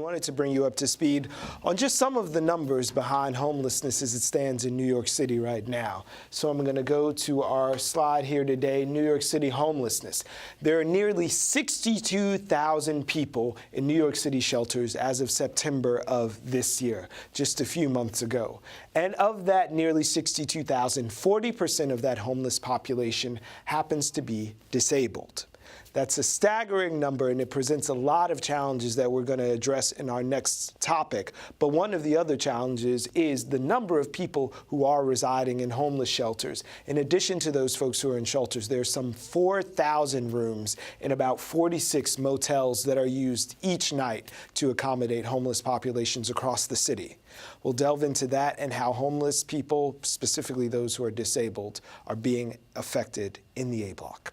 wanted to bring you up to speed on just some of the numbers behind homelessness as it stands in New York City right now. So I'm going to go to our slide here today, New York City homelessness. There are nearly 62,000 people in New York City shelters as of September of this year, just a few months ago. And of that nearly 62,000, 40% of that homeless population happens to be disabled. That's a staggering number, and it presents a lot of challenges that we're going to address in our next topic. But one of the other challenges is the number of people who are residing in homeless shelters. In addition to those folks who are in shelters, there's some 4,000 rooms in about 46 motels that are used each night to accommodate homeless populations across the city. We'll delve into that and how homeless people, specifically those who are disabled, are being affected in the A block.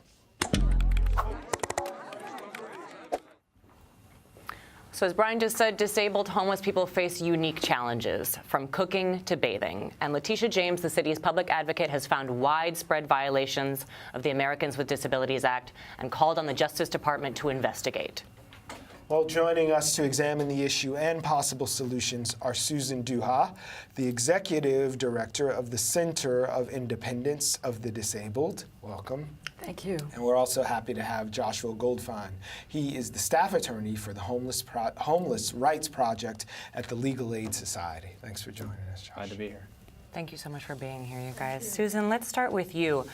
So as Brian just said, disabled homeless people face unique challenges, from cooking to bathing. And Letitia James, the city's public advocate, has found widespread violations of the Americans with Disabilities Act and called on the Justice Department to investigate. Well, joining us to examine the issue and possible solutions are Susan Dooha, the Executive Director of the Center of Independence of the Disabled. Welcome. Thank you. And we're also happy to have Joshua Goldfein. He is the staff attorney for the Homeless Rights Project at the Legal Aid Society. Thanks for joining us, Josh. Glad to be here. Thank you so much for being here, you guys. Susan, let's start with you.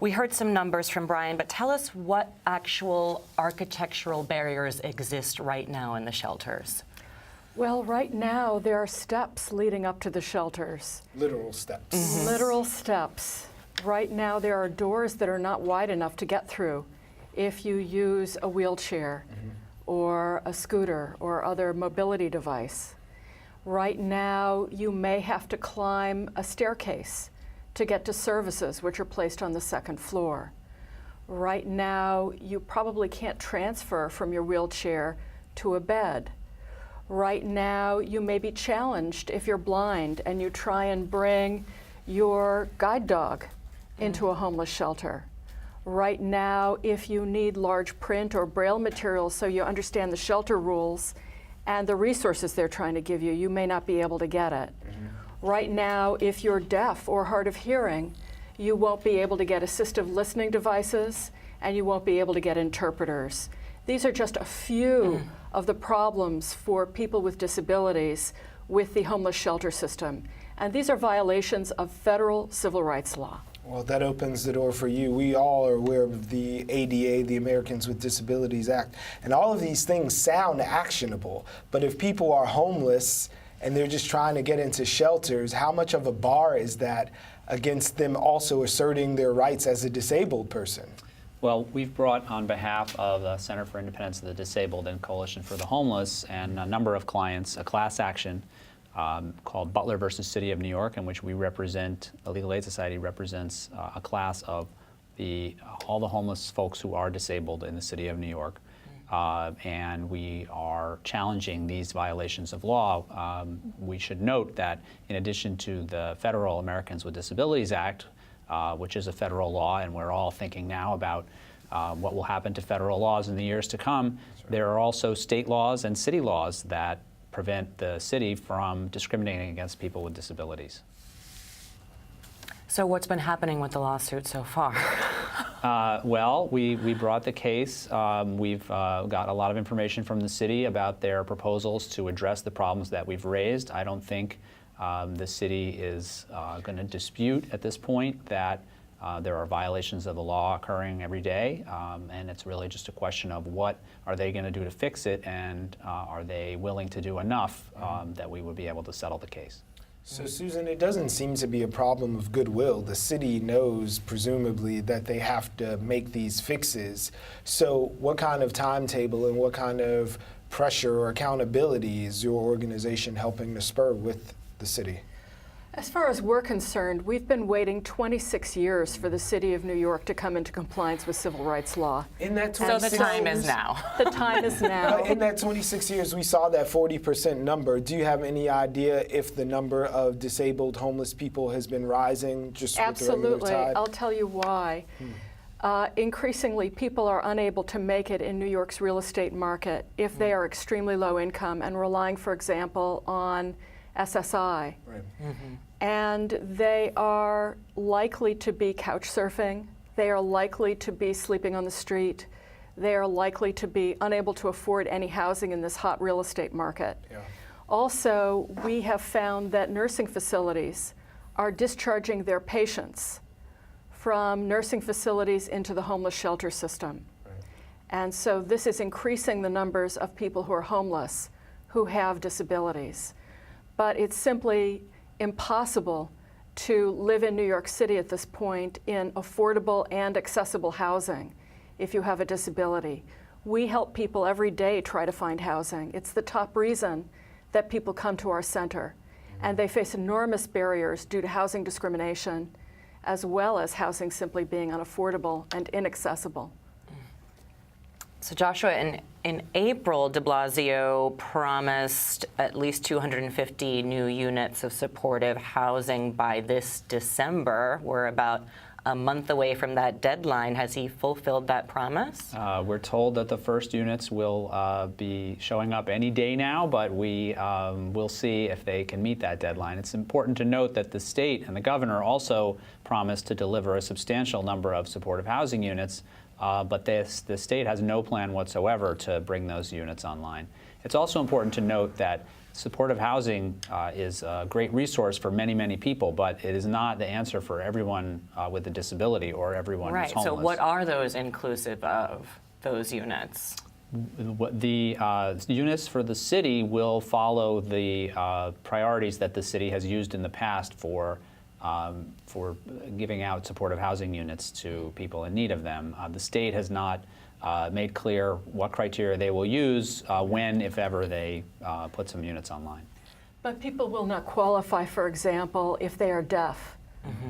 We heard some numbers from Brian, but tell us what actual architectural barriers exist right now in the shelters. Well, right now there are steps leading up to the shelters. Literal steps. Mm-hmm. Literal steps. Right now there are doors that are not wide enough to get through if you use a wheelchair or a scooter or other mobility device. Right now you may have to climb a staircase to get to services, which are placed on the second floor. Right now, you probably can't transfer from your wheelchair to a bed. Right now, you may be challenged if you're blind and you try and bring your guide dog into a homeless shelter. Right now, if you need large print or braille materials so you understand the shelter rules and the resources they're trying to give you, you may not be able to get it. Right now, if you're deaf or hard of hearing, you won't be able to get assistive listening devices and you won't be able to get interpreters. These are just a few of the problems for people with disabilities with the homeless shelter system. And these are violations of federal civil rights law. Well, that opens the door for you. We all are aware of the ADA, the Americans with Disabilities Act, and all of these things sound actionable. But if people are homeless and they're just trying to get into shelters, how much of a bar is that against them also asserting their rights as a disabled person? Well, we've brought on behalf of the Center for Independence of the Disabled and Coalition for the Homeless and a number of clients a class action called Butler versus City of New York, in which we represent, the Legal Aid Society represents a class of all the homeless folks who are disabled in the City of New York. And we are challenging these violations of law. We should note that in addition to the federal Americans with Disabilities Act, which is a federal law, and we're all thinking now about what will happen to federal laws in the years to come, there are also state laws and city laws that prevent the city from discriminating against people with disabilities. So what's been happening with the lawsuit so far? Well, we brought the case. We've got a lot of information from the city about their proposals to address the problems that we've raised. I don't think the city is going to dispute at this point that there are violations of the law occurring every day, and it's really just a question of what are they going to do to fix it, and are they willing to do enough that we would be able to settle the case. So, Susan, it doesn't seem to be a problem of goodwill. The city knows, presumably, that they have to make these fixes. So what kind of timetable and what kind of pressure or accountability is your organization helping to spur with the city? As far as we're concerned, we've been waiting 26 years for the City of New York to come into compliance with civil rights law. In that 26 So the time is now. The time is now. In that 26 years, we saw that 40% number. Do you have any idea if the number of disabled homeless people has been rising just with the regular Absolutely. tide? I'll tell you why. Increasingly, people are unable to make it in New York's real estate market if they are extremely low income and relying, for example, on SSI. Right. And they are likely to be couch surfing. They are likely to be sleeping on the street. They are likely to be unable to afford any housing in this hot real estate market. Yeah. Also, we have found that nursing facilities are discharging their patients from nursing facilities into the homeless shelter system. Right. And so this is increasing the numbers of people who are homeless who have disabilities. But it's simply impossible to live in New York City at this point in affordable and accessible housing if you have a disability. We help people every day try to find housing. It's the top reason that people come to our center. And they face enormous barriers due to housing discrimination, as well as housing simply being unaffordable and inaccessible. So Joshua, in April, de Blasio promised at least 250 new units of supportive housing by this December. We're about a month away from that deadline. Has he fulfilled that promise? We're told that the first units will be showing up any day now, but we will see if they can meet that deadline. It's important to note that the state and the governor also promised to deliver a substantial number of supportive housing units, but the state has no plan whatsoever to bring those units online. It's also important to note that supportive housing is a great resource for many, many people, but it is not the answer for everyone with a disability or everyone who's homeless. Right, so what are those inclusive of, those units? The units for the city will follow the priorities that the city has used in the past for giving out supportive housing units to people in need of them. The state has not made clear what criteria they will use when, if ever, they put some units online. But people will not qualify, for example, if they are deaf,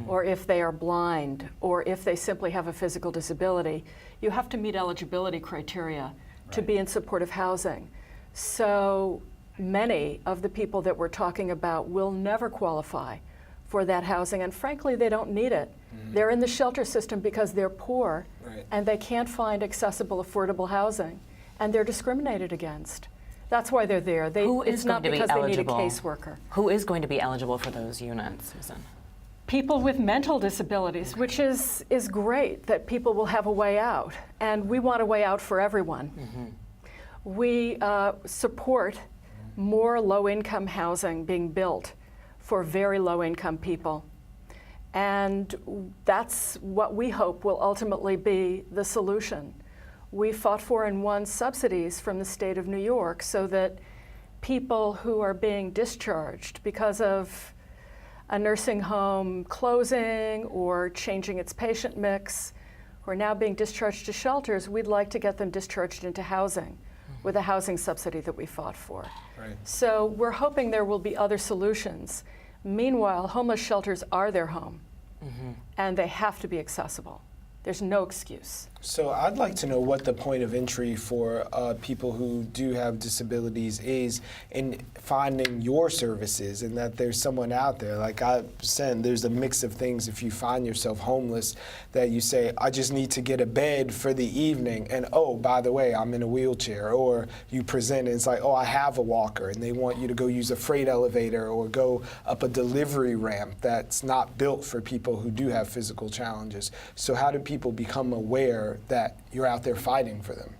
or if they are blind, or if they simply have a physical disability. You have to meet eligibility criteria to be in supportive housing. So many of the people that we're talking about will never qualify for that housing, and frankly, they don't need it. They're in the shelter system because they're poor, and they can't find accessible, affordable housing, and they're discriminated against. That's why they're there. It's not because they need a caseworker. Who is going to be eligible for those units, Susan? People with mental disabilities, which is great that people will have a way out, and we want a way out for everyone. We support more low-income housing being built for very low-income people. And that's what we hope will ultimately be the solution. We fought for and won subsidies from the state of New York so that people who are being discharged because of a nursing home closing or changing its patient mix, who are now being discharged to shelters, we'd like to get them discharged into housing with a housing subsidy that we fought for. Right. So we're hoping there will be other solutions. Meanwhile, homeless shelters are their home, and they have to be accessible. There's no excuse. So I'd like to know what the point of entry for people who do have disabilities is in finding your services, and that there's someone out there. Like I said, there's a mix of things if you find yourself homeless that you say, I just need to get a bed for the evening, and oh, by the way, I'm in a wheelchair. Or you present and it's like, oh, I have a walker, and they want you to go use a freight elevator or go up a delivery ramp that's not built for people who do have physical challenges. So how do people become aware that you're out there fighting for them?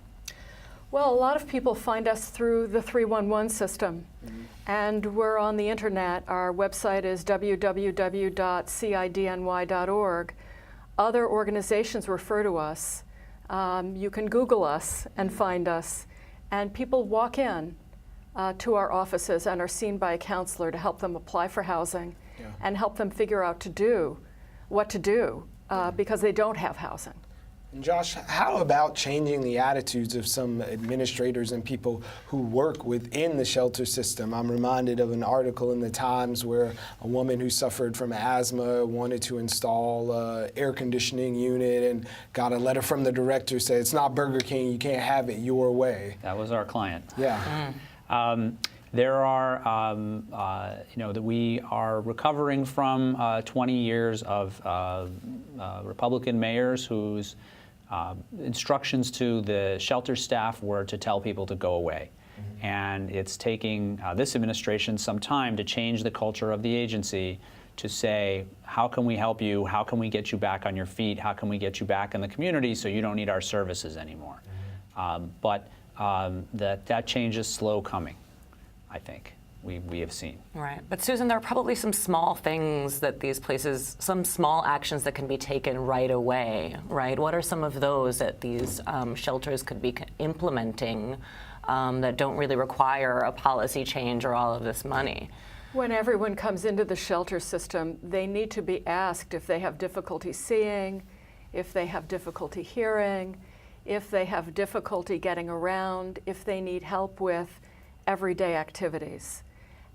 Well, a lot of people find us through the 311 system, and we're on the internet. Our website is www.cidny.org. Other organizations refer to us. You can Google us and find us, and people walk in to our offices and are seen by a counselor to help them apply for housing and help them figure out what to do because they don't have housing. And Josh, how about changing the attitudes of some administrators and people who work within the shelter system? I'm reminded of an article in the Times where a woman who suffered from asthma wanted to install an air conditioning unit and got a letter from the director saying, it's not Burger King, you can't have it your way. That was our client. Yeah. There are, that we are recovering from 20 years of Republican mayors whose instructions to the shelter staff were to tell people to go away. And it's taking this administration some time to change the culture of the agency to say, how can we help you? How can we get you back on your feet? How can we get you back in the community so you don't need our services anymore? That change is slow coming, I think. We have seen. Right. But Susan, there are probably some small things that these places, some small actions that can be taken right away, right? What are some of those that these shelters could be implementing that don't really require a policy change or all of this money? When everyone comes into the shelter system, they need to be asked if they have difficulty seeing, if they have difficulty hearing, if they have difficulty getting around, if they need help with everyday activities.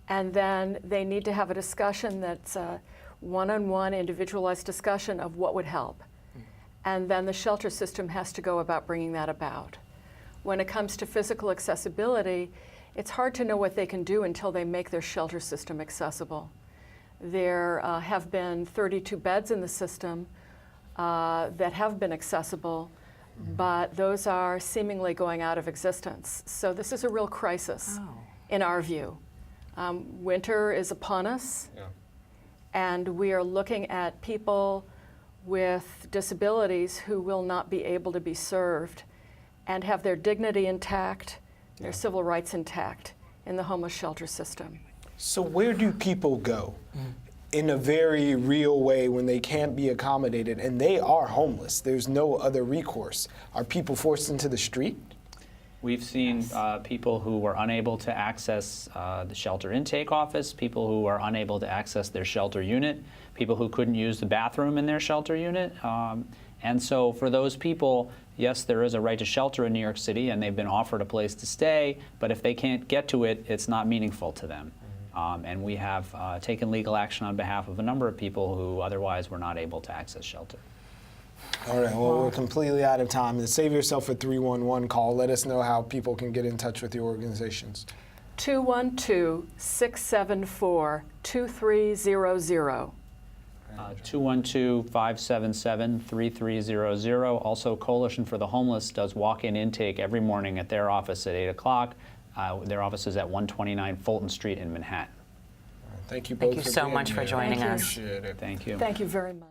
And then they need to have a discussion that's a one-on-one, individualized discussion of what would help. And then the shelter system has to go about bringing that about. When it comes to physical accessibility, it's hard to know what they can do until they make their shelter system accessible. There have been 32 beds in the system that have been accessible, but those are seemingly going out of existence. So this is a real crisis in our view. Winter is upon us, and we are looking at people with disabilities who will not be able to be served and have their dignity intact, their civil rights intact in the homeless shelter system. So where do people go in a very real way when they can't be accommodated and they are homeless? There's no other recourse. Are people forced into the street? We've seen people who were unable to access the shelter intake office, people who are unable to access their shelter unit, people who couldn't use the bathroom in their shelter unit. And so for those people, yes, there is a right to shelter in New York City and they've been offered a place to stay, but if they can't get to it, it's not meaningful to them. And we have taken legal action on behalf of a number of people who otherwise were not able to access shelter. All right, well, we're completely out of time. Save yourself a 311 call. Let us know how people can get in touch with your organizations. 212-674-2300. 212-577-3300. Also, Coalition for the Homeless does walk-in intake every morning at their office at 8 o'clock. Their office is at 129 Fulton Street in Manhattan. Thank you both. Thank you so much for joining us. Appreciate it. Thank you. Thank you very much.